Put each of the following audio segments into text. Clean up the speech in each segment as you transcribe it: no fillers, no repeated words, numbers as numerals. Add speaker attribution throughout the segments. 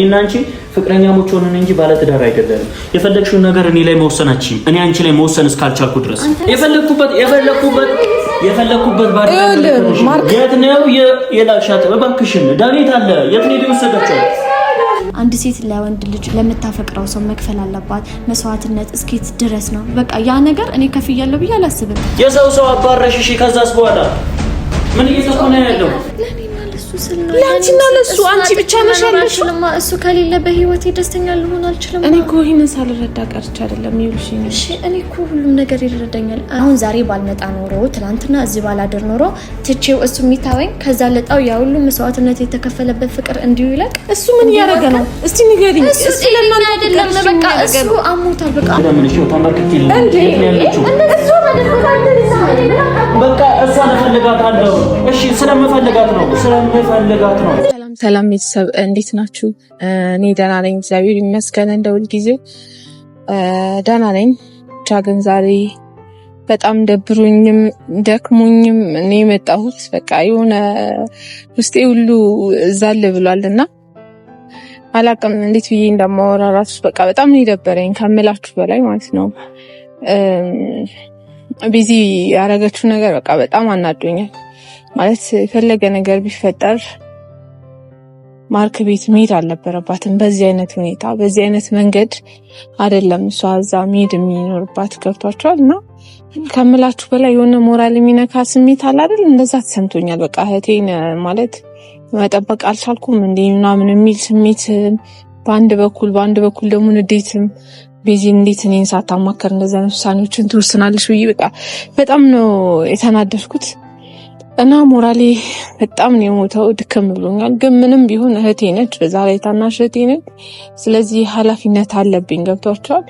Speaker 1: እናንቺ ፍቅረኛሞች ሆነን እንጂ ባለ ትዳር አይደለም። የፈለግሽውን ነገር እኔ ላይ መወሰናች እኔ አንቺ ላይ መወሰን እስካልቻልኩ ድረስ የፈለኩበት ባሪ የት ነው የላሻት? እባክሽን ዳዊት አለ የት ነው የወሰደችው?
Speaker 2: አንድ ሴት ለወንድ ልጅ ለምታፈቅረው ሰው መክፈል አለባት መስዋዕትነት እስኪት ድረስ ነው። በቃ ያ ነገር እኔ ከፍያለሁ ብዬ አላስብም።
Speaker 1: የሰው አባረሽሽ ከዛስ በኋላ ምን እየተቆነ ያለው?
Speaker 2: ለአንቺና ለሱ አንቺ ብቻ ነሽ ያለሽው። እሱ ከሌለ በህይወቴ ደስተኛ ልሆን አልችልም። እኔ እኮ ይሄንን ሳልረዳ ቀርቼ አይደለም ይሉሽ። እሺ እኔ እኮ ሁሉም ነገር ይረዳኛል። አሁን ዛሬ ባልመጣ ኖሮ ትናንትና እዚህ ባላደር ኖሮ ትቼው እሱ የሚታወኝ ከዛ ለጣው ያ ሁሉ መስዋዕትነት የተከፈለበት ፍቅር እንዲሁ ይለቅ። እሱ ምን እያደረገ ነው? እስቲ ንገሪኝ። እሱ ለማን አይደለም በቃ እሱ አሞታል። በቃ ለምን እሺ ተመልከትልኝ እንዴ እሱ በቃ እሷ ለፈልጋታለሁ። እሺ ስለምፈልጋት ነው
Speaker 3: ሰላም ቤተሰብ እንዴት ናችሁ? እኔ ደህና ነኝ፣ እግዚአብሔር ይመስገን። እንደ ሁልጊዜው ደህና ነኝ። ብቻ ግን ዛሬ በጣም ደብሮኝም ደክሞኝም እኔ የመጣሁት በቃ የሆነ ውስጤ ሁሉ ዛል ብሏልና አላቅም እንዴት ብዬ እንደማወራ ራሱ በቃ በጣም ነው የደበረኝ ከምላችሁ በላይ ማለት ነው። ቢዚ ያረገችው ነገር በቃ በጣም አናዶኛል። ማለት የፈለገ ነገር ቢፈጠር ማርክ ቤት መሄድ አልነበረባትም። በዚህ አይነት ሁኔታ በዚህ አይነት መንገድ አይደለም እሷ እዛ መሄድ የሚኖርባት። ገብቷቸዋል። እና ከምላችሁ በላይ የሆነ ሞራል የሚነካ ስሜት አለ አይደል? እንደዛ ተሰምቶኛል። በቃ እህቴን ማለት መጠበቅ አልቻልኩም እንዴ ምናምን የሚል ስሜት በአንድ በኩል ደግሞ ንዴትም ቤዚን እንዴት እኔን ሳታማከር እንደዛ ነው ውሳኔዎችን ትወስናለሽ ብዬ በቃ በጣም ነው የተናደድኩት። እና ሞራሌ በጣም ነው የሞተው። ድክም ብሎኛል። ግን ምንም ቢሆን እህቴ ነች፣ በዛ ላይ ታናሽ እህቴ ነች። ስለዚህ ኃላፊነት አለብኝ። ገብቷቸዋል።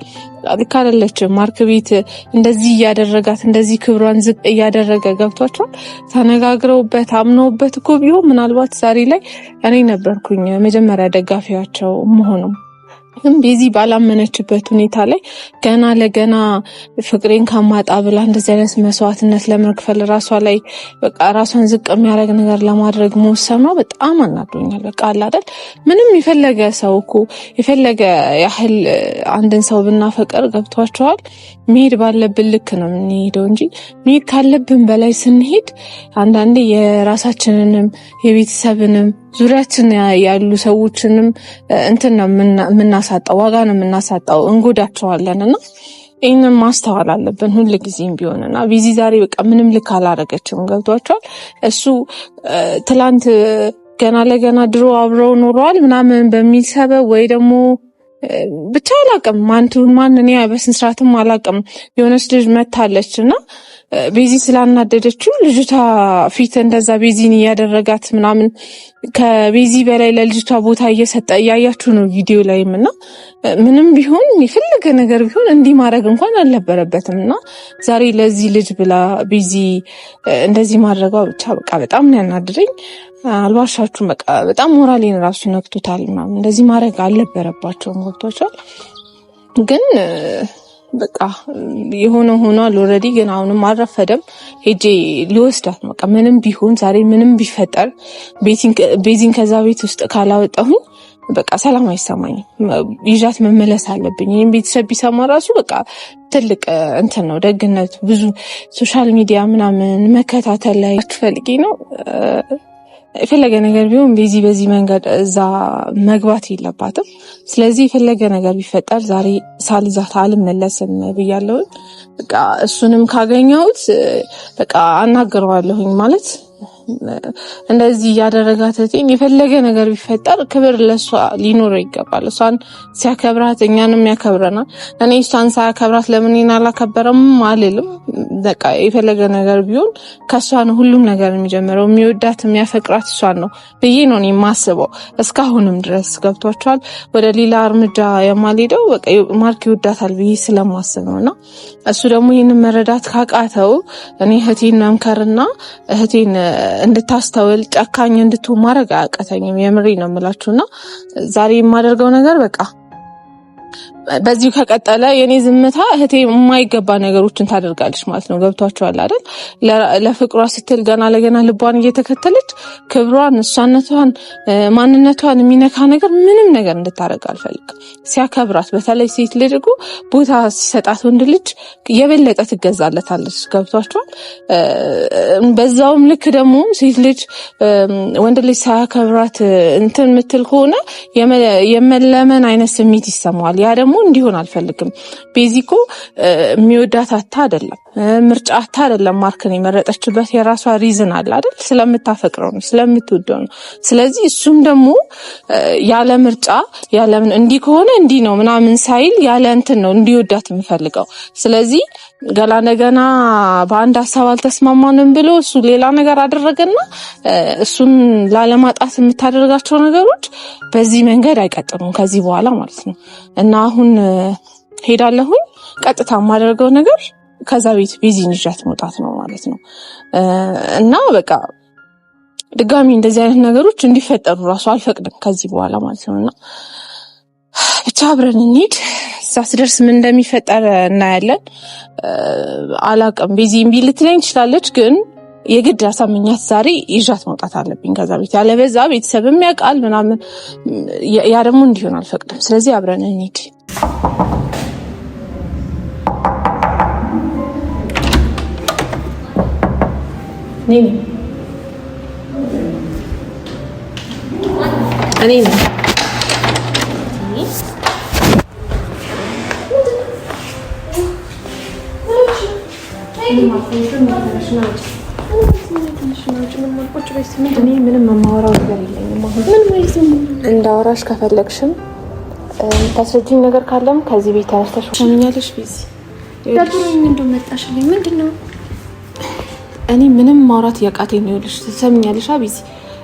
Speaker 3: ልክ አይደለችም። ማርክ ቤት እንደዚህ እያደረጋት እንደዚህ ክብሯን ዝቅ እያደረገ ገብቷቸዋል። ተነጋግረውበት አምነውበት እኮ ቢሆን ምናልባት ዛሬ ላይ እኔ ነበርኩኝ መጀመሪያ ደጋፊያቸው መሆኑም። ግን ቤዚ ባላመነችበት ሁኔታ ላይ ገና ለገና ፍቅሬን ከማጣ ብላ እንደዚህ አይነት መስዋዕትነት ለመክፈል ራሷ ላይ በቃ ራሷን ዝቅ የሚያደርግ ነገር ለማድረግ መወሰኗ በጣም አናዶኛል። በቃ አለ አይደል? ምንም የፈለገ ሰው እኮ የፈለገ ያህል አንድን ሰው ብናፈቅር ገብቷቸዋል መሄድ ባለብን ልክ ነው የምንሄደው እንጂ መሄድ ካለብን በላይ ስንሄድ አንዳንዴ የራሳችንንም የቤተሰብንም ዙሪያችን ያሉ ሰዎችንም እንትን ነው የምናሳጣው፣ ዋጋ ነው የምናሳጣው፣ እንጎዳቸዋለን። እና ይህንን ማስተዋል አለብን ሁል ጊዜም ቢሆንና ቢዚ ዛሬ በቃ ምንም ልክ አላረገችም። ገብቷቸዋል። እሱ ትላንት ገና ለገና ድሮ አብረው ኖረዋል ምናምን በሚል ሰበብ ወይ ደግሞ ብቻ አላቅም ማን እኔ በስነ ስርዓትም አላቅም የሆነች ልጅ መታለች እና ቤዚ ስላናደደችው ልጅቷ ፊት እንደዛ ቤዚን እያደረጋት ምናምን ከቤዚ በላይ ለልጅቷ ቦታ እየሰጠ እያያችሁ ነው ቪዲዮ ላይም። እና ምንም ቢሆን የፈለገ ነገር ቢሆን እንዲህ ማድረግ እንኳን አልነበረበትም። እና ዛሬ ለዚህ ልጅ ብላ ቤዚ እንደዚህ ማድረጓ ብቻ በቃ በጣም ነው ያናደደኝ። አልዋሻችሁም። በቃ በጣም ሞራሌን ራሱ ነክቶታል ምናምን። እንደዚህ ማድረግ አልነበረባቸውም። ገብቷቸዋል። ግን በቃ የሆነ ሆኗል ኦልሬዲ። ግን አሁንም አልረፈደም። ሄጄ ሊወስዳት በቃ ምንም ቢሆን ዛሬ ምንም ቢፈጠር ቤዚን ከዛ ቤት ውስጥ ካላወጣሁኝ በቃ ሰላም አይሰማኝም። ይዣት መመለስ አለብኝ። ይህም ቤተሰብ ቢሰማ ራሱ በቃ ትልቅ እንትን ነው ደግነቱ። ብዙ ሶሻል ሚዲያ ምናምን መከታተል ላይ ፈልጌ ነው። የፈለገ ነገር ቢሆን ቤዚ በዚህ መንገድ እዛ መግባት የለባትም። ስለዚህ የፈለገ ነገር ቢፈጠር ዛሬ ሳልዛት አልመለስም ብያለሁ። በቃ እሱንም ካገኘሁት በቃ አናግረዋለሁኝ ማለት እንደዚህ ያደረጋት እቴን የፈለገ ነገር ቢፈጠር ክብር ለሷ ሊኖረው ይገባል። እሷን ሲያከብራት እኛንም ያከብረናል። እኔ እሷን ሳያከብራት ለምን እኔን አላከበረም አልልም። በቃ የፈለገ ነገር ቢሆን ከሷ ነው ሁሉም ነገር የሚጀምረው። የሚወዳት የሚያፈቅራት እሷን ነው ብዬ ነው እኔ የማስበው እስካሁንም ድረስ። ገብቷቸዋል። ወደ ሌላ እርምጃ የማልሄደው በቃ ማርክ ይወዳታል ብዬ ስለማስብ ነውና እሱ ደግሞ ይህንን መረዳት ካቃተው እኔ እህቴን መምከርና እህቴን እንድታስተውል ጨካኝ እንድትሆን ማድረግ አያቀተኝም። የምሬ ነው የምላችሁና ዛሬ የማደርገው ነገር በቃ በዚህ ከቀጠለ የኔ ዝምታ እህቴ የማይገባ ነገሮችን ታደርጋለች ማለት ነው። ገብቷቸዋል አይደል? ለፍቅሯ ስትል ገና ለገና ልቧን እየተከተለች ክብሯን፣ እሷነቷን፣ ማንነቷን የሚነካ ነገር ምንም ነገር እንድታደርግ አልፈልግም። ሲያከብራት፣ በተለይ ሴት ልጅ እኮ ቦታ ሲሰጣት ወንድ ልጅ የበለጠ ትገዛለታለች። ገብቷቸዋል። በዛውም ልክ ደግሞ ሴት ልጅ ወንድ ልጅ ሳያከብራት እንትን ምትል ከሆነ የመለመን አይነት ስሜት ይሰማዋል። ያ ደግሞ እንዲሆን አልፈልግም። ቤዚኮ የሚወዳት አታ አይደለም፣ ምርጫ አታ አይደለም። ማርክን የመረጠችበት የራሷ ሪዝን አለ አይደል? ስለምታፈቅረው ነው፣ ስለምትወደው ነው። ስለዚህ እሱም ደግሞ ያለ ምርጫ ያለ እንዲህ ከሆነ እንዲህ ነው ምናምን ሳይል ያለ እንትን ነው እንዲወዳት የምፈልገው። ስለዚህ ገላ ነገና በአንድ ሀሳብ አልተስማማንም ብሎ እሱ ሌላ ነገር አደረገና እሱን ላለማጣት የምታደርጋቸው ነገሮች በዚህ መንገድ አይቀጥሉም ከዚህ በኋላ ማለት ነው። እና አሁን ሄዳለሁኝ። ቀጥታ የማደርገው ነገር ከዛ ቤት ቤዚን ይዣት መውጣት ነው ማለት ነው። እና በቃ ድጋሚ እንደዚህ አይነት ነገሮች እንዲፈጠሩ ራሱ አልፈቅድም ከዚህ በኋላ ማለት ነው። እና ብቻ አብረን እንሂድ። እዛ ስደርስ ምን እንደሚፈጠር እናያለን። አላቅም። ቤዚ እምቢ ልትለኝ ትችላለች፣ ግን የግድ አሳምኛት ዛሬ ይዣት መውጣት አለብኝ ከዛ ቤት። ያለበዛ ቤተሰብም ያውቃል ምናምን፣ ያ ደግሞ እንዲሆን አልፈቅድም። ስለዚህ አብረን እንሂድ። እኔ ምንም የማወራው ነገር የለኝም። አሁን እንዳወራሽ ከፈለግሽም ታስረጅኝ ነገር ካለም ከዚህ ቤት ተነስተሽ ሆኛለሽ። ቢዚ
Speaker 2: ደብሮኝ እንደመጣሽልኝ ምንድነው?
Speaker 3: እኔ ምንም ማውራት ያቃተኝ ነው። ይኸውልሽ ትሰምኛለሽ ቢዚ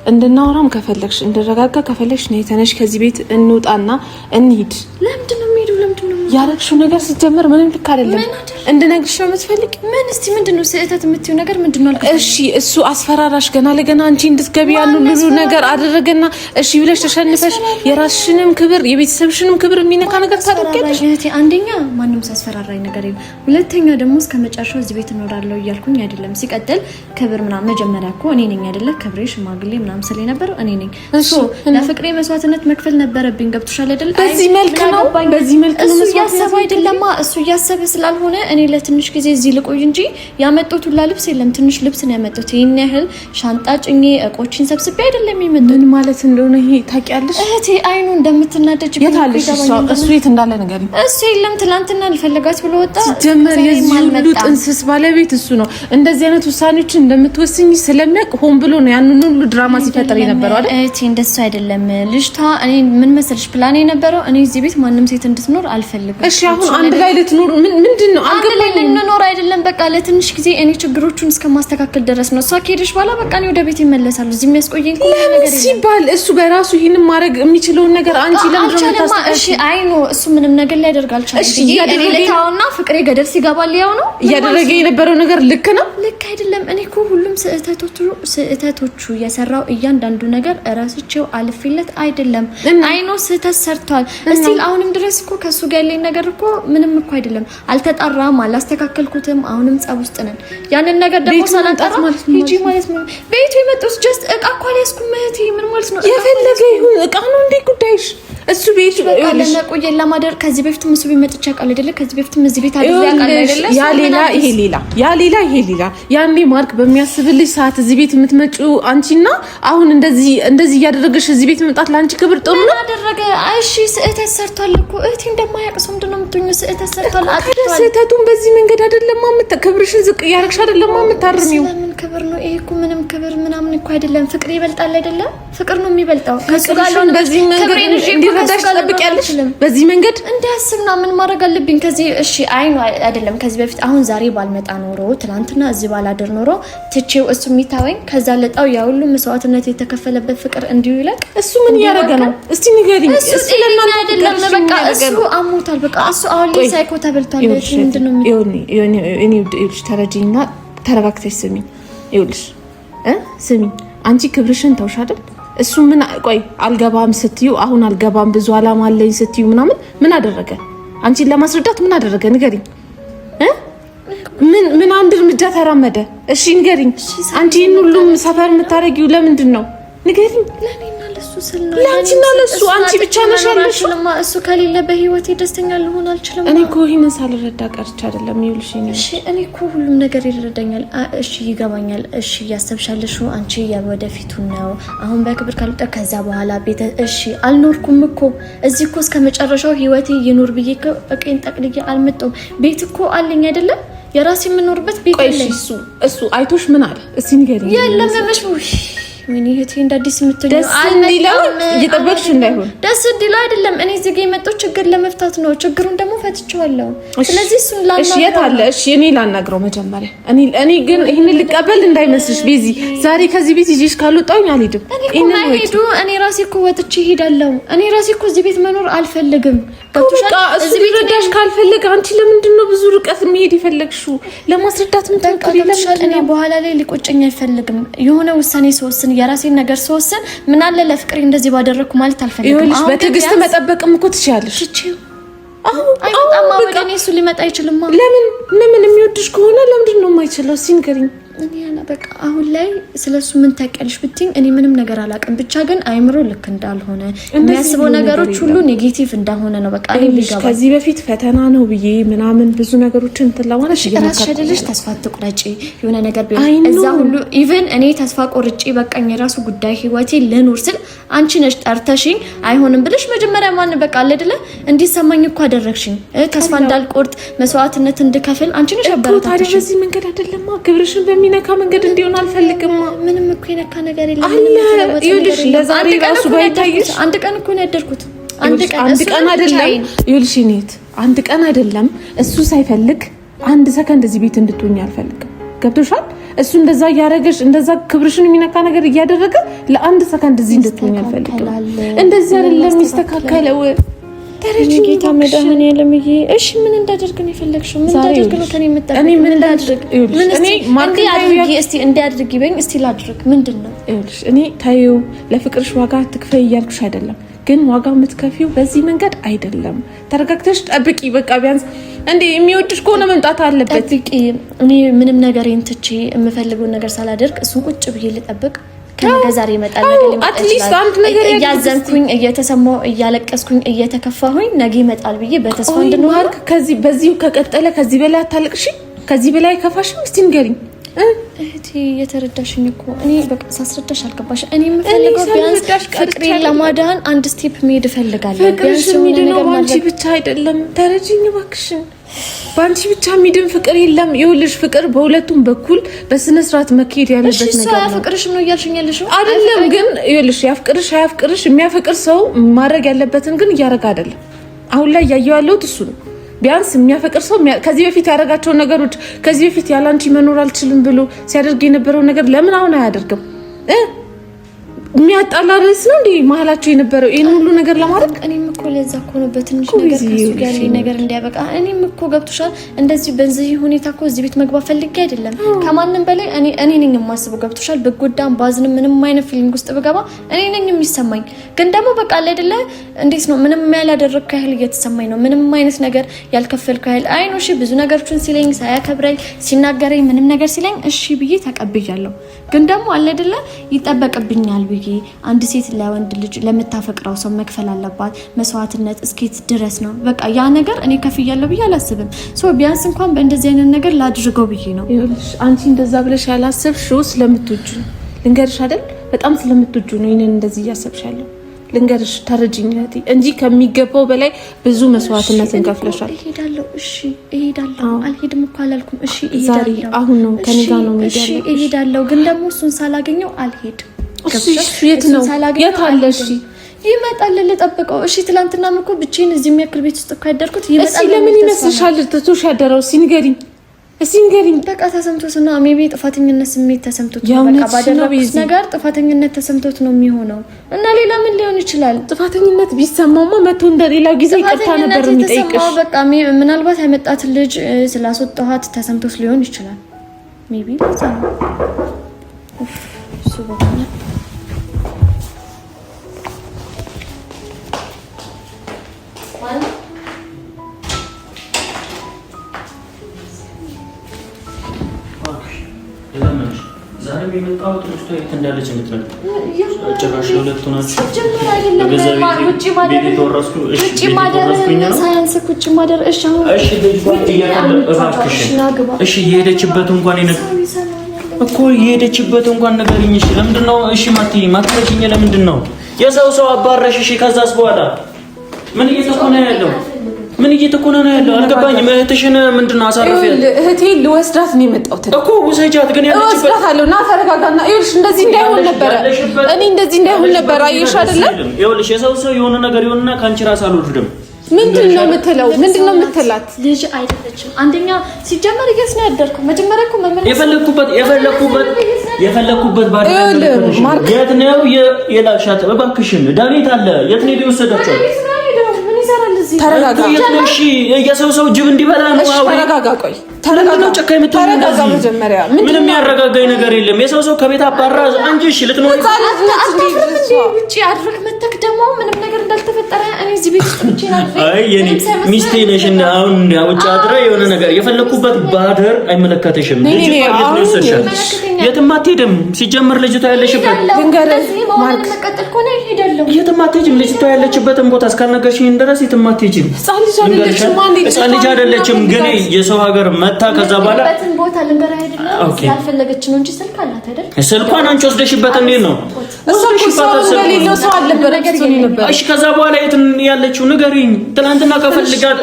Speaker 3: እንድናወራም ከፈለግሽ እንድረጋጋ ከፈለግሽ ነው ተነሽ ከዚህ ቤት እንውጣና እንሂድ።
Speaker 2: ለምንድን ነው የምሄደው? ለምንድን ነው
Speaker 3: ያረግሽው ነገር ሲጀመር ምንም ልክ አይደለም። እንድነግርሽ ነው የምትፈልግ?
Speaker 2: ምን እስቲ ምንድነው ስህተት የምትይው ነገር ምንድነው?
Speaker 3: እሺ እሱ አስፈራራሽ ገና ለገና አንቺ እንድትገቢ ያሉ ሁሉ ነገር አደረገና እሺ ብለሽ ተሸንፈሽ የራስሽንም ክብር የቤተሰብሽንም ክብር የሚነካ ነገር ታደርጊያለሽ።
Speaker 2: እህቴ አንደኛ ማንም ሳስፈራራኝ ነገር የለም፣ ሁለተኛ ደግሞ እስከመጨረሻው እዚህ ቤት እኖራለሁ እያልኩኝ አይደለም። ሲቀጥል ክብር ምናምን መጀመሪያ እኮ እኔ ነኝ አይደለ ክብሬ ሽማግሌ ምናምን ስለነበረው እኔ ነኝ። እሱ ለፍቅሬ መስዋዕትነት መክፈል ነበረብኝ። ገብቶሻል አይደል?
Speaker 3: በዚህ መልክ ነው
Speaker 2: እሱ እያሰበ አይደለማ። እሱ እያሰበ ስላልሆነ እኔ ለትንሽ ጊዜ እዚህ ልቆይ እንጂ ያመጣሁት ሁላ ልብስ የለም። ትንሽ ልብስ ነው ያመጣሁት። ይሄን ያህል ሻንጣ ጭኜ እቆችን ሰብስቤ አይደለም የመጣሁት።
Speaker 3: ምን ማለት እንደሆነ ይሄ ታውቂያለሽ እህቴ?
Speaker 2: አይኑ እንደምትናደጅ
Speaker 3: የታለሽ እሱ የት እንዳለ ነገር
Speaker 2: እሱ የለም። ትላንትና ልፈልጋት ብሎ ወጣ።
Speaker 3: ጀመር የዚህ ሁሉ ጥንስስ ባለቤት እሱ ነው። እንደዚህ አይነት ውሳኔዎችን እንደምትወስኝ ስለሚያውቅ ሆን ብሎ ነው ያንን ሁሉ ድራማ ሲፈጠር የነበረው አይደል?
Speaker 2: እህቴ እንደሱ አይደለም ልጅቷ። እኔ ምን መሰለሽ ፕላን የነበረው እኔ እዚህ ቤት ማንም ሴት እንድትኖር አልፈልግም።
Speaker 3: እሺ አሁን አንድ ላይ ልትኖር ምንድነው?
Speaker 2: አንድ ላይ ልንኖር አይደለም። በቃ ለትንሽ ጊዜ እኔ ችግሮቹን እስከማስተካከል ድረስ ነው። እሷ ከሄደች በኋላ በቃ እኔ ወደ ቤት ይመለሳሉ። እዚህ የሚያስቆየኝ ነገር የለም ሲባል እሱ በራሱ ይሄንን ማድረግ የሚችለውን ነገር አንቺ ለምን ታስጠሽ? እሺ አይ ነው እሱ ምንም ነገር ሊያደርግ አልቻለም። እሺ እኔ ለታውና ፍቅሬ ገደል ሲገባል ያው ነው እያደረገ የነበረው ነገር ልክ ነው ልክ አይደለም። እኔ እኮ ሁሉም ስህተቶቹ የሰራው እያንዳንዱ ነገር እራስቸው አልፊለት አይደለም። አይ ነው ስህተት ሰርቷል። እስቲ አሁንም ድረስ እኮ ከሱ ጋር ያለኝ ነገር እኮ ምንም እኮ አይደለም። አልተጣራም፣ አላስተካከልኩትም። አሁንም ጸብ ውስጥ ነን። ያንን ነገር ደግሞ ሳላጣራ ሂጂ ማለት ነው። ቤቱ የመጣሁት ጀስት እቃ እኮ አልያዝኩም እህቴ። ምን ማለት ነው? የፈለገ ይሁን እቃ ነው እንዴ ጉዳይሽ? እሱ ቤት ይኸውልሽ ለቆየ ለማደር ከዚህ በፊት ምስብ ይመጥቻ ቃል አይደለ? ከዚህ በፊት እዚህ ቤት አድርጋ ቃል አይደለ? ያ ሌላ ይሄ ሌላ ያ ሌላ ይሄ ሌላ። ያኔ ማርክ በሚያስብልሽ ሰዓት እዚህ ቤት የምትመጪው አንቺና አሁን እንደዚህ እያደረገሽ እዚህ ቤት መምጣት ለአንቺ ክብር ጥሩ ነው አደረገ? እሺ ስህተት ሰርቷል እኮ እህቴ። እንደማያውቅ ሰው ምንድነው የምትሆኚው? ስህተት ሰርቷል። አጥቷል። ስህተቱን በዚህ መንገድ አይደለም ክብርሽን ዝቅ እያደረግሽ አይደለም የምታርሚው። ስለምን ክብር ነው ይሄ? እኮ ምንም ክብር ምናምን እኮ አይደለም። ፍቅር ይበልጣል አይደለም? ፍቅር ነው የሚበልጣው። ከሱ ጋር ነው በዚህ መንገድ እንዲረዳሽ ትጠብቂያለሽ። በዚህ መንገድ እንዲያስብና ምን ማድረግ አለብኝ ከዚህ? እሺ አይ ነው አይደለም። ከዚህ በፊት አሁን ዛሬ ባልመጣ ኖሮ ትናንትና እዚህ ባላደር ኖሮ ትቼው እሱ የሚታወኝ ከዛ ለጣው ያ ሁሉ መስዋዕትነት የተከፈለበት ፍቅር እንዲሁ ይለቅ። እሱ ምን ያደረገ ነው? እስቲ ንገሪኝ። እሱ ለማን አይደለም በቃ እሱ አሞታል። በቃ እሱ አሁን ላይ ሳይኮ ተበልቷል። ምንድነው ይኸውልሽ ተረጂኝና ተረጋግተሽ ስሚኝ። ይኸውልሽ ስሚኝ፣ አንቺ ክብርሽን ተውሽ አይደል? እሱ ምን ቆይ አልገባም ስትዩ አሁን አልገባም ብዙ አላማ አለኝ ስትዩ ምናምን ምን አደረገ?
Speaker 3: አንቺን ለማስረዳት ምን አደረገ ንገሪኝ። ምን አንድ እርምጃ ተራመደ? እሺ ንገሪኝ። አንቺ ይሄን ሁሉም ሰፈር የምታረጊው ለምንድን ነው ንገሪኝ።
Speaker 2: ለኔና ለሱ ስል ነው።
Speaker 3: ለአንቺና ለሱ አንቺ ብቻ ነሽ ያለሽው።
Speaker 2: እሱ ከሌለ በህይወቴ ደስተኛ ልሆን አልችልም።
Speaker 3: እኔ እኮ ይሄን ሳልረዳ ቀርቻ አይደለም ይኸውልሽ።
Speaker 2: እሺ እኔ እኮ ሁሉም ነገር ይረዳኛል። እሺ ይገባኛል። እሺ እያሰብሻለሽ አንቺ የወደፊቱ ነው። አሁን በክብር ካልወጣ ከዛ በኋላ ቤተ እሺ አልኖርኩም እኮ እዚህ እኮ እስከ መጨረሻው ህይወቴ ይኖር ብዬ እቄን ጠቅልዬ አልመጣሁም። ቤት እኮ አለኝ አይደለም የራሴ የምኖርበት ቤት አለኝ።
Speaker 3: እሱ አይቶሽ ምን አለ እስቲ ንገሪኝ።
Speaker 2: የለም ለምሽ ምን ይሄ እንደ አዲስ የምትለው
Speaker 3: ደስ እንዲለው እየጠበቅሽ እንዳይሆን
Speaker 2: ደስ እንዲለው አይደለም። እኔ እዚህ ጋር የመጣው ችግር ለመፍታት ነው። ችግሩን ደግሞ ፈትቼዋለሁ። ስለዚህ እሱን ላናግረው። እሺ የት አለ? እሺ እኔ ላናግረው መጀመሪያ። እኔ ግን ይሄን ልቀበል እንዳይመስልሽ ቤዚ። ዛሬ ከዚህ ቤት ይዤሽ ካልወጣሁኝ አልሄድም። እኔ ራሴ እኮ ወጥቼ እሄዳለሁ። እኔ ራሴ እኮ እዚህ ቤት መኖር አልፈልግም።
Speaker 3: እሱ ሊረዳሽ ካልፈለገ አንቺ ለምንድን ነው ብዙ ርቀት መሄድ የፈለግሽው? ለማስረዳት ምን ተንከሪ?
Speaker 2: እኔ በኋላ ላይ ሊቆጨኝ አይፈልግም። የሆነ ውሳኔ ስወስን የራሴን ነገር ስወስን ምን አለ ለፍቅሬ እንደዚህ ባደረኩ ማለት አልፈልግም።
Speaker 3: ይኸውልሽ በትዕግስት መጠበቅም እኮ ትችያለሽ።
Speaker 2: አይመጣም። ወደ እኔ እሱ ሊመጣ አይችልም።
Speaker 3: ለምን የሚወድሽ ከሆነ ለምንድን ነው የማይችለው? ሲንገሪኝ
Speaker 2: እኔ በቃ አሁን ላይ ስለሱ ምን ታውቂያለሽ ብትይኝ እኔ ምንም ነገር አላውቅም። ብቻ ግን አይምሮ ልክ እንዳልሆነ የሚያስበው ነገሮች ሁሉ ኔጌቲቭ እንደሆነ ነው። በቃ እኔ ሊገባ
Speaker 3: ከዚህ በፊት ፈተና ነው ብዬ ምናምን ብዙ ነገሮችን ተላዋለሽ።
Speaker 2: ራስሽ አይደለሽ ተስፋ አትቁረጪ። የሆነ ነገር ቢሆን እዛ ሁሉ ኢቭን እኔ ተስፋ ቆርጬ በቃኝ የራሱ ጉዳይ ህይወቴ ልኑር ስል አንቺ ነሽ ጠርተሽኝ አይሆንም ብለሽ መጀመሪያ ማን በቃ አለ አይደለ እንዲሰማኝ እኮ አደረግሽኝ። ተስፋ እንዳልቆርጥ መስዋዕትነት እንድከፍል አንቺ ነሽ አበረታታሽ።
Speaker 3: ታዲያ በዚህ መንገድ አይደለም ክብርሽን የሚነካ መንገድ እንዲሆን አልፈልግም።
Speaker 2: ምንም እኮ የነካ ነገር የለም።
Speaker 3: ይኸውልሽ ለዛሬ ራሱ ባይታይሽ
Speaker 2: አንድ ቀን እኮ ነው ያደርኩት።
Speaker 3: አንድ ቀን አይደለም። ይኸውልሽ እኔት አንድ ቀን አይደለም። እሱ ሳይፈልግ አንድ ሰከንድ እዚህ ቤት እንድትሆኝ አልፈልግም። ገብቶሻል? እሱ እንደዛ እያደረገሽ እንደዛ ክብርሽን የሚነካ ነገር እያደረገ ለአንድ ሰከንድ እዚህ እንድትሆኝ አልፈልግም። እንደዚህ አይደለም የሚስተካከለው።
Speaker 2: ጌታ መድኃኒዓለም እሺ ምን እንዳደርግ ነው የፈለግሽው? ምን እንዳደርግ ነው ከኔ የምትጠብቂው?
Speaker 3: እኔ ምን እንዳደርግ
Speaker 2: እንዲያድርግ ይበኝ እስቲ ላድርግ። ምንድነው?
Speaker 3: ይኸውልሽ እኔ ታየው ለፍቅርሽ ዋጋ ትክፈይ እያልኩሽ አይደለም፣ ግን ዋጋ የምትከፊው በዚህ መንገድ አይደለም። ተረጋግተሽ ጠብቂ። በቃ ቢያንስ እንዴ የሚወድሽ ከሆነ መምጣት አለበት።
Speaker 2: ጠብቂ። እኔ ምንም ነገር እንትቼ የምፈልገውን ነገር ሳላደርግ እሱን ቁጭ ብዬ ልጠብቅ? ከነገ ዛሬ ይመጣል ነገር ይመጣል። እያዘንኩኝ እየተሰማው እያለቀስኩኝ እየተከፋሁኝ ነገ ይመጣል ብዬ በተስፋ እንድንኖር
Speaker 3: ከዚህ በዚሁ ከቀጠለ ከዚህ በላይ አታለቅሽ? ከዚህ በላይ ከፋሽም? እስቲ ንገሪኝ
Speaker 2: እህቴ። የተረዳሽኝ እኮ እኔ በቃ ሳስረዳሽ አልገባሽ። እኔ የምፈልገው ቢያንስ ፍቅሬን ለማዳን አንድ ስቴፕ መሄድ እፈልጋለሁ።
Speaker 3: ቢያንስ የሚድነው ባንቺ ብቻ አይደለም። ተረጂኝ እባክሽን። ባንቺ ብቻ የሚድን ፍቅር የለም። ይኸውልሽ ፍቅር በሁለቱም በኩል በስነ ስርዓት መካሄድ ያለበት ነገር ነው።
Speaker 2: ፍቅርሽ ነው እያልሽኝ ያለሽው
Speaker 3: አይደለም? ግን ይኸውልሽ ያፍቅርሽ አያፍቅርሽ የሚያፈቅር ሰው ማድረግ ያለበትን ግን እያደረገ አይደለም። አሁን ላይ ያየው ያለሁት እሱ ነው። ቢያንስ የሚያፈቅር ሰው ከዚህ በፊት ያደረጋቸው ነገሮች ከዚህ በፊት ያላንቺ መኖር አልችልም ብሎ ሲያደርግ የነበረው ነገር ለምን አሁን አያደርግም? የሚያጣላ ርዕስ ነው እንዴ መሀላቸው የነበረው ይሄን ሁሉ ነገር ለማድረግ?
Speaker 2: እኔም እኮ ለዛ እኮ ነው በትንሽ ነገር ከሱ ጋር ነገር እንዲያበቃ እኔም እኮ ገብቶሻል። እንደዚህ በዚህ ሁኔታ እኮ እዚህ ቤት መግባት ፈልጌ አይደለም። ከማንም በላይ እኔ ነኝ የማስበው። ገብቶሻል? በጎዳም ባዝንም ምንም አይነት ፊሊንግ ውስጥ ብገባ እኔ ነኝ የሚሰማኝ። ግን ደግሞ በቃ አለ አይደለ እንዴት ነው ምንም ያላደረግኩ ያህል እየተሰማኝ ነው። ምንም አይነት ነገር ያልከፈልኩ ያህል አይ ነው። እሺ ብዙ ነገሮችን ሲለኝ ሳያከብረኝ ሲናገረኝ ምንም ነገር ሲለኝ እሺ ብዬ ተቀብያለሁ። ግን ደግሞ አለ አይደለ ይጠበቅብኛል ብዬ አንድ ሴት ለወንድ ልጅ ለምታፈቅረው ሰው መክፈል አለባት መስዋዕትነት እስኪት ድረስ ነው። በቃ ያ ነገር እኔ ከፍያለሁ ብዬ አላስብም። ሶ ቢያንስ እንኳን በእንደዚህ አይነት ነገር ላድርገው ብዬ ነው።
Speaker 3: ይኸውልሽ አንቺ እንደዛ ብለሽ ያላሰብሽው ስለምትወጁ ልንገርሽ አይደል? በጣም ስለምትወጁ ነው ይሄንን እንደዚህ እያሰብሻለሁ። ልንገርሽ ተረጂኝ እንጂ ከሚገባው በላይ ብዙ መስዋዕትነት እንከፍለሻል።
Speaker 2: እሄዳለሁ። እሺ እሄዳለሁ። አልሄድም እኮ አላልኩም። እሺ እሄዳለሁ።
Speaker 3: አሁን ነው ከኔ ጋር ነው የሚሄደው።
Speaker 2: እሺ እሄዳለሁ። ግን ደግሞ እሱን ሳላገኘው አልሄድም።
Speaker 3: እሺ የት ነው? የት አለ? እሺ
Speaker 2: ይመጣል ልጠብቀው። እሺ ትላንትናም እኮ ብቻዬን እዚህ የሚያክል ቤት ውስጥ እኮ ያደርኩት ይመጣል።
Speaker 3: እሺ ለምን ይመስልሻል ትቶሽ ያደረው? እስኪ ንገሪኝ። በቃ
Speaker 2: ተሰምቶት ነው ሜቢ ጥፋተኝነት ስሜት ተሰምቶት ነው። በቃ ባደረኩት ነገር ጥፋተኝነት ተሰምቶት ነው የሚሆነው እና ሌላ ምን ሊሆን ይችላል?
Speaker 3: ጥፋተኝነት ቢሰማማ መቶ እንደሌላው ጊዜ ይቅርታ ነበር የሚጠይቅሽ።
Speaker 2: በቃ ምናልባት ያመጣት ልጅ ስላስወጣኋት ተሰምቶት ሊሆን ይችላል ሜቢ ለዛ ነው። እሱ በቃ
Speaker 1: የመጣሁት ልጅቷ የት እንዳለች እንድትነግር ጭራሽ ለሁለቱ ናቸው የሄደችበት እንኳን እኮ የሄደችበት እንኳን ንገሪኝ። እሺ ለምንድን ነው እሺ ማትረጂኝ? ለምንድን ነው የሰው አባረሽ? እሺ ከዛስ በኋላ ምን እየተኮነ ያለው? ምን እየተኮነ ነው ያለው? አልገባኝም። እህትሽን ምንድን ነው አሳርፊያት?
Speaker 3: እህቴን ልወስዳት ነው የመጣሁት
Speaker 1: እኮ ውሰጃት። ግን ያለችበት
Speaker 3: እወስዳታለሁ። ና ተረጋጋና። ይኸውልሽ እንደዚህ እንዳይሆን ነበር እኔ እንደዚህ እንዳይሆን ነበር። አየሽ አይደለ?
Speaker 1: ይኸውልሽ የሰው የሆነ ነገር ይሆንና ካንቺ ራስ አልወርድም።
Speaker 3: ምንድነው የምትለው? ምንድነው የምትላት?
Speaker 2: ልጅ አይደለችም። አንደኛ ሲጀመር እየስ ነው ያደርኩ መጀመሪያ እኮ መመለስ የፈለኩበት ባድ የት ነው የላሻት? እባክሽን ዳኒት አለ። የት ነው የወሰዳቸው?
Speaker 3: ተረጋጋ።
Speaker 1: እሺ የሰው ጅብ እንዲበላ ነው።
Speaker 3: ተረጋጋ። ቆይ ተረጋጋ። መጀመሪያ
Speaker 1: ምንም ያረጋጋኝ ነገር የለም። የሰው ከቤት አባራ አንቺ እሺ ልትኖር
Speaker 2: ውጪ አድርግ መተክ ደግሞ ምንም ነገር እንዳልተፈጠረ እኔ እዚህ ቤት ውስጥ ብቻ ነው።
Speaker 1: አይ የኔ ሚስቴ ነሽ እና አሁን ውጪ አድራ የሆነ ነገር የፈለኩበት ባድር አይመለከተሽም። ልጅቷ የት ነው የወሰድሻት? የትም አትሄድም። ሲጀምር ልጅቷ ያለሽበት
Speaker 2: ድንገረኝ ማርክ መቀጠል ኮነ ይሄዳለሁ።
Speaker 1: የትም አትሄጂም። ልጅቷ ያለችበትን ቦታ እስካልነገርሽኝ ድረስ የትም አትሄጂም። ሕፃን ልጅ አይደለችም። ግን የሰው ሀገር መታ ከዛ በኋላ
Speaker 2: በትን ቦታ ልንገር አይደለም ያልፈለገች ነው እንጂ ስልክ አላት አይደል?
Speaker 1: ስልኳን አንቺ ወስደሽበት እንዴት ነው? እሺ ከዛ በኋላ የት ያለችው ንገሪኝ። ትናንትና ከፈልጋት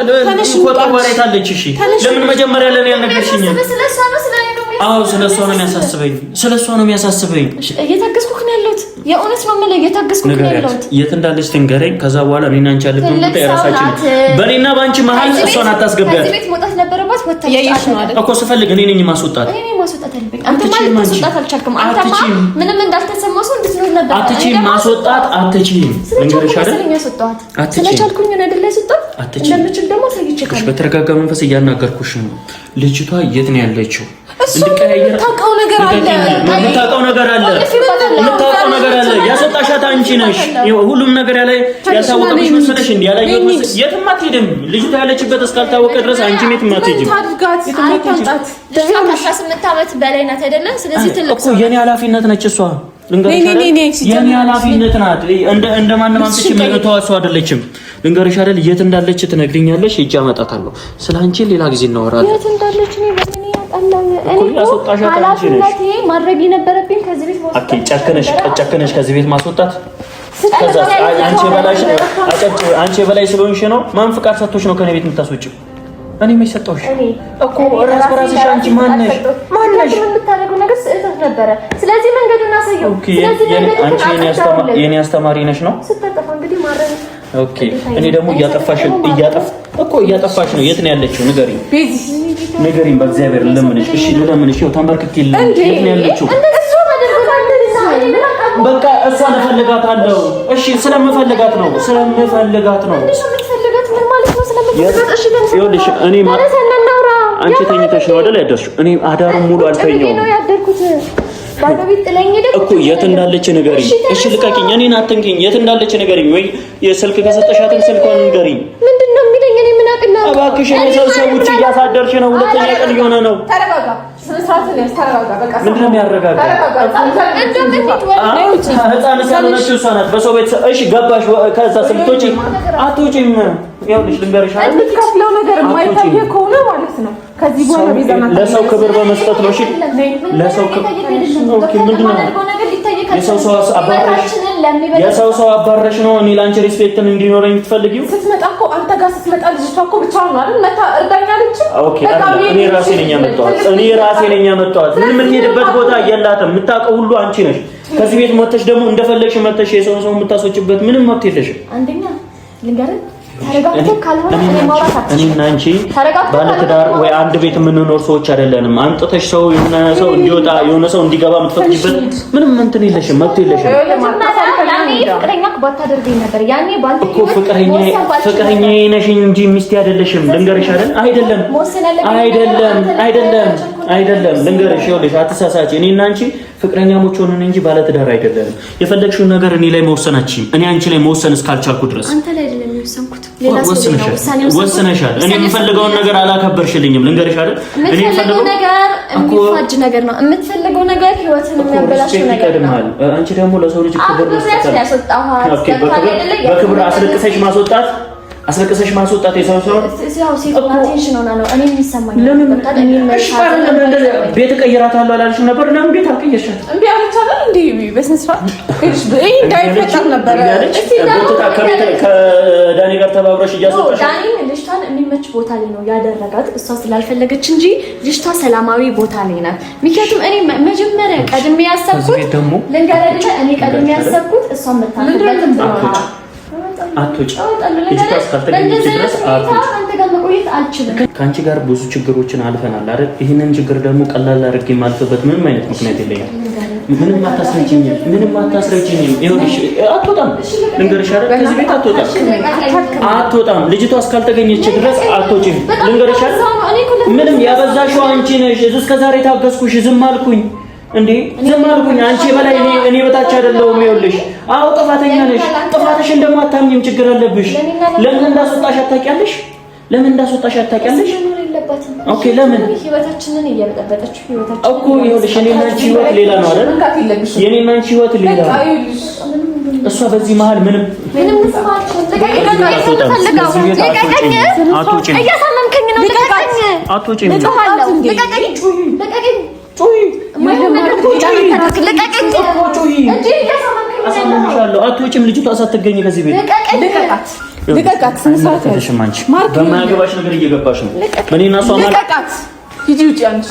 Speaker 1: ወጣ ወራይት አለች። እሺ ለምን መጀመሪያ ለኔ ያልነገርሽኝ? አዎ ስለሷ ነው የሚያሳስበኝ።
Speaker 2: እየታገስኩህ ነው ያለሁት። የእውነት ነው የምልህ እየታገስኩህ ነው ያለሁት።
Speaker 1: የት እንዳለች ትንገረኝ። ከዛ በኋላ እኔና አንቺ ያለብን ጉዳይ የራሳችን በእኔና በአንቺ መሀል እሷን አታስገቢያት።
Speaker 2: ከዚህ ቤት መውጣት ነበረባት። ወጣች
Speaker 1: እኮ ስፈልግ እኔ ነኝ ማስወጣት።
Speaker 2: አለብኝ። አንተ ማለት ማስወጣት አልቻልክም። አንተማ ምንም እንዳልተሰማው ሰው እንድትኖር ነበር።
Speaker 1: አትችይም ማስወጣት አትችይም። ልንገርሽ አይደል
Speaker 2: ስለቻልኩኝ ነው አይደል ያስወጣት። እንደምችል ደግሞ ታይቼ ካለ
Speaker 1: በተረጋጋ መንፈስ እያናገርኩሽ ነው። ልጅቷ የት ነው ያለችው?
Speaker 3: የምታውቀው ነገር አለ።
Speaker 1: ያስወጣሻት አንቺ ነሽ። ሁሉም ነገር ያልታወቀብሽ መሰለሽ እንዴ? ያላየው የትም አትሄድም። ልጅቷ ያለችበት እስካልታወቀ ድረስ አንቺ የትም አትሄጂም።
Speaker 2: 18 ዓመት በላይ ናት አይደለ? ስለዚህ ትልቅ
Speaker 1: እኮ የኔ ኃላፊነት ነች እሷ። የኔ ኃላፊነት ናት። እንደ ማንኛውም አንቺ ተዋሷ አይደለችም። ልንገርሽ አይደል? የት እንዳለች ትነግሪኛለሽ። ሂጅ አመጣታለሁ። ስላንቺ ሌላ ጊዜ እናወራለን።
Speaker 2: የት እንዳለች ነው ማድረግ የነበረብኝ ከዚህ ቤት ማስወጣት።
Speaker 1: ጨክነሽ ከዚህ ቤት ማስወጣት። አንቺ በላይ ስለሆንሽ ነው። ማን ፍቃድ ሰጥቶሽ ነው ከኔ ቤት የምታስወጪው? እኔ መች ሰጠሁሽ እኮ? ራስ በራስሽ አንቺ ማን ነሽ?
Speaker 2: የምታደርገው ነገር ስህተት ነበረ። ስለዚህ መንገዱን አሳየው።
Speaker 1: አንቺ የኔ አስተማሪ ነሽ ነው
Speaker 2: ስታጠፋ እንግዲህ ማረኝ።
Speaker 1: ኦኬ እኔ ደግሞ እያጠፋሽ ነው። የት ነው ያለችው? ንገሪኝ። በእግዚአብሔር ለምንሽ። እሺ ለምንሽ? ይኸው ተንበርክኬልኝ። የት ነው ያለችው? በቃ እሷን እፈልጋታለሁ። እሺ ስለምፈልጋት ነው። ይኸውልሽ እኔ አንቺ ተኝተሽ ነው አይደል ያደርሽው? እኔ አዳሩን ሙሉ አልተኛውም እኮ። የት እንዳለች ንገሪኝ። እሺ ልቀቂኝ። እኔን አትንኪኝ። የት እንዳለች ንገሪኝ። ወይ የስልክ ከሰጠሻትን ስልኳን ንገሪኝ።
Speaker 2: ምንድነው የሚለኝ? እኔ ምን አውቅልኝ?
Speaker 1: እባክሽ ሰዎች እያሳደርሽ ነው። ሁለተኛ ቀን እየሆነ ነው።
Speaker 3: ተረጋጋ። ተረጋጋ። በቃ
Speaker 1: ምንድነው የሚያረጋጋ? ህፃን ሳልሆነች እሷ ናት በሰው ቤት። እሺ ገባሽ? ከዛ ስልቶች አትውጪም። ይኸውልሽ ልንገርሽ አይደል?
Speaker 3: የምትከፍለው ነገር የማይታየ ከሆነ ማለት ነው ከዚህ በኋላ ቢዛና
Speaker 1: ለሰው ክብር በመስጠት ነው። እሺ ለሰው ምንድነው የሰው ሰው አባረሽ ነው እኔ ላንቺ ሪስፔክትን እንዲኖረኝ የምትፈልጊው?
Speaker 3: ስትመጣ እኮ አንተ ጋር ስትመጣ ልጅቷ እኮ ብቻዋን ነው አይደል? መታ እርዳኛ ልጅ።
Speaker 1: ኦኬ እኔ ራሴ ነኝ ያመጣኋት። ምን የምትሄድበት ቦታ የላትም። የምታውቀው ሁሉ አንቺ ነሽ። ከዚህ ቤት መተሽ ደግሞ እንደፈለግሽ መተሽ የሰው ሰው የምታስወጭበት ምንም መብት የለሽም።
Speaker 2: አንደኛ ልንገርህ ተረጋግተህ ካልሆነ እኔ ማውራት አትችልም።
Speaker 1: እኔና አንቺ ባለትዳር ወይ አንድ ቤት የምንኖር ሰዎች አይደለንም። አንጥተሽ ሰው የሆነ ሰው እንዲወጣ የሆነ ሰው እንዲገባ የምትፈቅጂበት ምንም እንትን የለሽም፣ መብት የለሽም።
Speaker 2: ፍቅረኛክ ባታደርገኝ ነበር ያኔ ባንተ
Speaker 1: እኮ ፍቅረኛዬ ነሽ እንጂ ሚስቴ አይደለሽም። ልንገርሽ አይደል? አይደለም አይደለም ልንገርሽ፣ ይኸውልሽ አትሳሳች። እኔና አንቺ ፍቅረኛሞች ሆነን እንጂ ባለትዳር አይደለንም። የፈለግሽውን ነገር እኔ ላይ መወሰናችን እኔ አንቺ ላይ መወሰን እስካልቻልኩ ድረስ
Speaker 2: አንተ ላይ አይደለም የወሰንኩት፣ ሌላ ሰው ነው
Speaker 1: ወስነሻል። እኔ የምፈልገውን ነገር አላከበርሽልኝም። ልንገርሽ አይደል እኔ የምፈልገው ነገር
Speaker 2: የሚፋጅ ነገር ነው። የምትፈልገው ነገር ህይወትን የሚያበላሽ ነገር ነው።
Speaker 1: አንቺ ደግሞ ለሰው ልጅ ክብር መስጠት በክብር አስለቅሰሽ ማስወጣት የሰው
Speaker 2: ቴንሽን ሆና ነው እኔ የሚሰማኝ።
Speaker 1: ቤት እቀይራታለሁ አላልሽም ነበር? ለምን ቤት አልቀየርሻት?
Speaker 3: እምቢ አለች አይደል? እንዴ በስነ ስርዓት እንዳይፈጠር ነበር
Speaker 1: ከዳኒ ጋር ተባብረሽ እያስወጣሽ።
Speaker 2: ዳኒ ልጅቷን የሚመች ቦታ ላይ ነው ያደረጋት፣ እሷ ስላልፈለገች እንጂ ልጅቷ ሰላማዊ ቦታ ላይ ናት። ምክንያቱም እኔ መጀመሪያ ቀድሜ ያሰብኩት ልንገረድ፣ እኔ ቀድሜ ያሰብኩት እሷን መታከበት ነው።
Speaker 1: አትወጪ ልጅቷ እስካልተገኘች ድረስ
Speaker 2: አንተ ጋር መቆየት አልችልም።
Speaker 1: ከአንቺ ጋር ብዙ ችግሮችን አልፈናል አይደል? ይህንን ችግር ደግሞ ቀላል አድርጌ የማልፍበት ምንም አይነት ምክንያት የለኝም። ምንም አታስረጅኝም። ይኸውልሽ አትወጣም፣ ልንገርሽ አይደል? ከዚህ ቤት አትወጣም። ልጅቷ እስካልተገኘች ድረስ አትወጪም። ልንገርሽ አይደል? ምንም ያበዛሽው አንቺ ነሽ። እስከ ዛሬ ታገስኩሽ፣ ዝም አልኩኝ እንዴ ዝም አልኩኝ። አንቺ በላይ እኔ በታች አይደለሁም። ይኸውልሽ አዎ ጥፋተኛ ነሽ። ጥፋትሽን ደግሞ አታምኚም፣ ችግር አለብሽ። ለምን እንዳስወጣሽ አታውቂያለሽ? ኦኬ ለምን
Speaker 2: ህይወታችንን እየበጠበጠችው ህይወታችን
Speaker 1: እኮ ይኸውልሽ እኔና አንቺ ህይወት ሌላ ነው አይደል? የኔና አንቺ ህይወት ሌላ ነው። እሷ በዚህ መሀል ምንም አትወጪም። ልጅቷ ሳትገኝ ከዚህ ቤት
Speaker 3: ልቀቃት። ስንሳት
Speaker 1: በማያገባሽ ነገር እየገባሽ ነው። እኔና እሷ ማለት
Speaker 3: ልቀቃት። ሂጂ ውጪ አንቺ